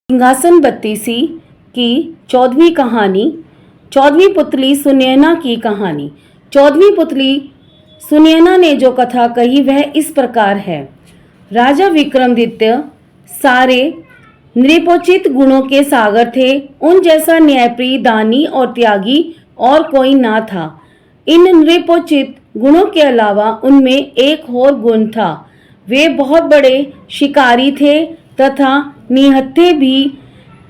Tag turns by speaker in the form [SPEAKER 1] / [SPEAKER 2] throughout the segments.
[SPEAKER 1] सिंहासन बत्तीसी की 14वीं कहानी 14वीं पुतली सुनैना की कहानी। 14वीं पुतली सुनैना ने जो कथा कही वह इस प्रकार है। राजा विक्रमादित्य सारे नृपोचित गुणों के सागर थे। उन जैसा न्यायप्रिय, दानी और त्यागी और कोई ना था। इन नृपोचित गुणों के अलावा उनमें एक और गुण था। वे बहुत बड़े शिकारी थे तथा निहत्थे भी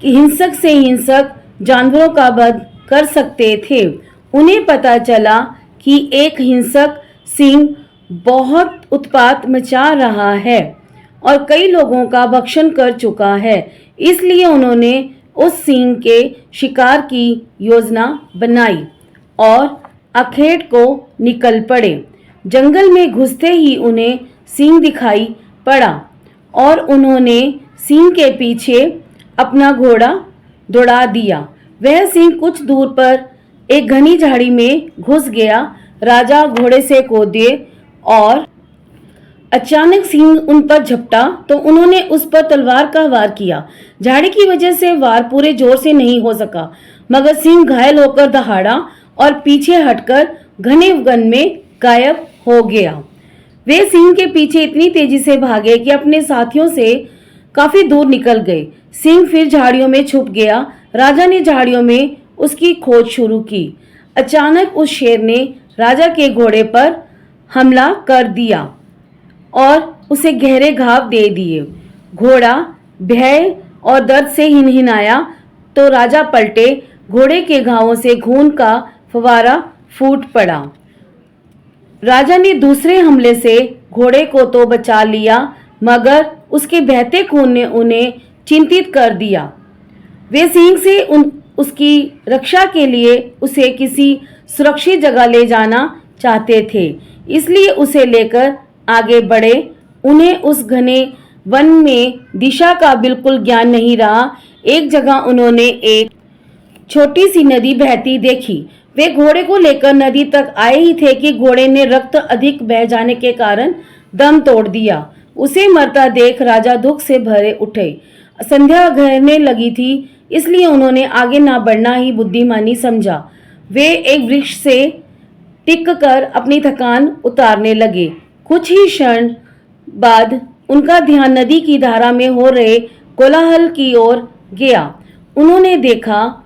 [SPEAKER 1] हिंसक से हिंसक जानवरों का वध कर सकते थे। उन्हें पता चला कि एक हिंसक सिंह बहुत उत्पात मचा रहा है और कई लोगों का भक्षण कर चुका है। इसलिए उन्होंने उस सिंह के शिकार की योजना बनाई और अखेट को निकल पड़े। जंगल में घुसते ही उन्हें सिंह दिखाई पड़ा और उन्होंने सिंह के पीछे अपना घोड़ा दौड़ा दिया। वह सिंह कुछ दूर पर एक घनी झाड़ी में घुस गया। राजा घोड़े से कूदे और अचानक सिंह उन पर झपटा तो उन्होंने उस पर तलवार का वार किया। झाड़ी की वजह से वार पूरे जोर से नहीं हो सका, मगर सिंह घायल होकर दहाड़ा और पीछे हटकर घने वन में गायब हो गया। वे सिंह के पीछे इतनी तेजी से भागे कि अपने साथियों से काफी दूर निकल गए। सिंह फिर झाड़ियों में छुप गया। राजा ने झाड़ियों में उसकी खोज शुरू की। अचानक उस शेर ने राजा के घोड़े पर हमला कर दिया और उसे गहरे घाव दे दिए। घोड़ा भय और दर्द से हिनहिनाया तो राजा पलटे। घोड़े के घावों से खून का फवारा फूट पड़ा। राजा ने दूसरे हमले से घोड़े को तो बचा लिया, मगर उसके बहते खून ने उन्हें चिंतित कर दिया। वे सिंह से उसकी रक्षा के लिए उसे किसी सुरक्षित जगह ले जाना चाहते थे, इसलिए उसे लेकर आगे बढ़े। उन्हें उस घने वन में दिशा का बिल्कुल ज्ञान नहीं रहा। एक जगह उन्होंने एक छोटी सी नदी बहती देखी। वे घोड़े को लेकर नदी तक आए ही थे कि घोड़े ने रक्त अधिक बह जाने के कारण दम तोड़ दिया। उसे मरता देख राजा दुख से भरे उठे। संध्या गहरने लगी थी, इसलिए उन्होंने आगे ना बढ़ना ही बुद्धिमानी समझा। वे एक वृक्ष से टिक कर अपनी थकान उतारने लगे। कुछ ही क्षण बाद उनका ध्यान नदी की धारा में हो रहे कोलाहल की ओर गया। उन्होंने देखा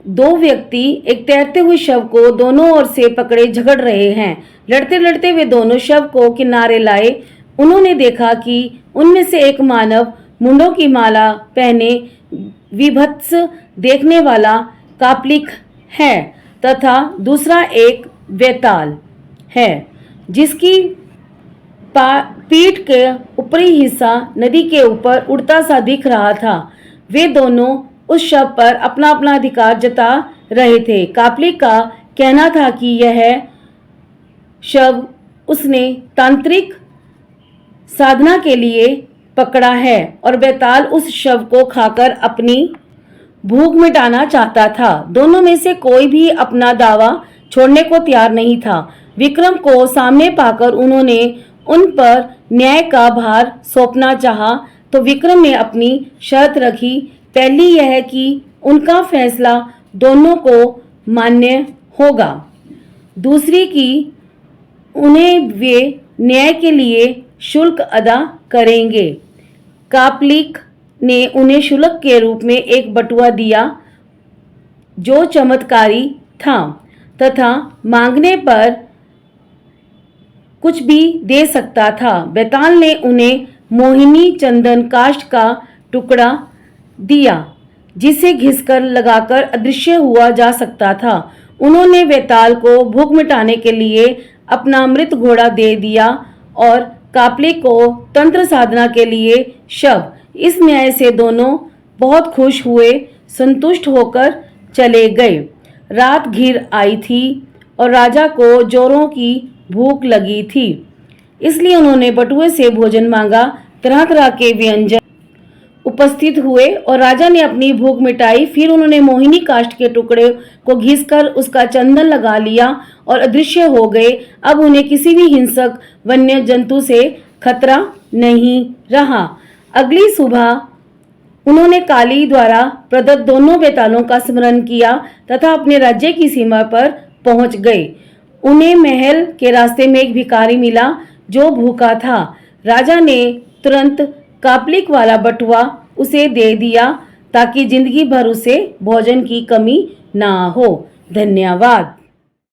[SPEAKER 1] दो व्यक्ति एक तैरते हुए शव को दोनों ओर से पकड़े झगड़ रहे हैं। लड़ते लड़ते वे दोनों शव को किनारे लाए। उन्होंने देखा कि उनमें से एक मानव मुंडों की माला पहने विभत्स देखने वाला कापलिक है तथा दूसरा एक वेताल है जिसकी पीठ के ऊपरी हिस्सा नदी के ऊपर उड़ता सा दिख रहा था। वे दोनों उस शव पर अपना अपना अधिकार जता रहे थे। कापलिक का कहना था कि यह शव उसने तांत्रिक साधना के लिए पकड़ा है और बेताल उस शव को खाकर अपनी भूख मिटाना चाहता था। दोनों में से कोई भी अपना दावा छोड़ने को तैयार नहीं था। विक्रम को सामने पाकर उन्होंने उन पर न्याय का भार सौंपना चाहा तो विक्रम ने अपनी शर्त रखी। पहली यह कि उनका फैसला दोनों को मान्य होगा, दूसरी कि उन्हें वे न्याय के लिए शुल्क अदा करेंगे। कापलिक ने उन्हें शुल्क के रूप में एक बटुआ दिया जो चमत्कारी था तथा मांगने पर कुछ भी दे सकता था। बेताल ने उन्हें मोहिनी चंदन काष्ठ का टुकड़ा दिया जिसे घिसकर लगाकर अदृश्य हुआ जा सकता था। उन्होंने वेताल को भूख मिटाने के लिए अपना मृत घोड़ा दे दिया और कापलिक को तंत्र साधना के लिए शव। इस न्याय से दोनों बहुत खुश हुए, संतुष्ट होकर चले गए। रात घिर आई थी और राजा को जोरों की भूख लगी थी, इसलिए उन्होंने बटुए से भोजन मांगा। तरह तरह के व्यंजन उपस्थित हुए और राजा ने अपनी भूख मिटाई। फिर उन्होंने मोहिनी काष्ठ के टुकड़े को घिसकर उसका चंदन लगा लिया और अदृश्य हो गए। अब उन्हें किसी भी हिंसक वन्य जंतु से खतरा नहीं रहा। अगली सुबह उन्होंने काली द्वारा प्रदत्त दोनों बेतालों का स्मरण किया तथा अपने राज्य की सीमा पर पहुंच गए। उन्हें महल के रास्ते में एक भिखारी मिला जो भूखा था। राजा ने तुरंत कापलिक वाला बटुआ उसे दे दिया ताकि जिंदगी भर उसे भोजन की कमी ना हो। धन्यवाद।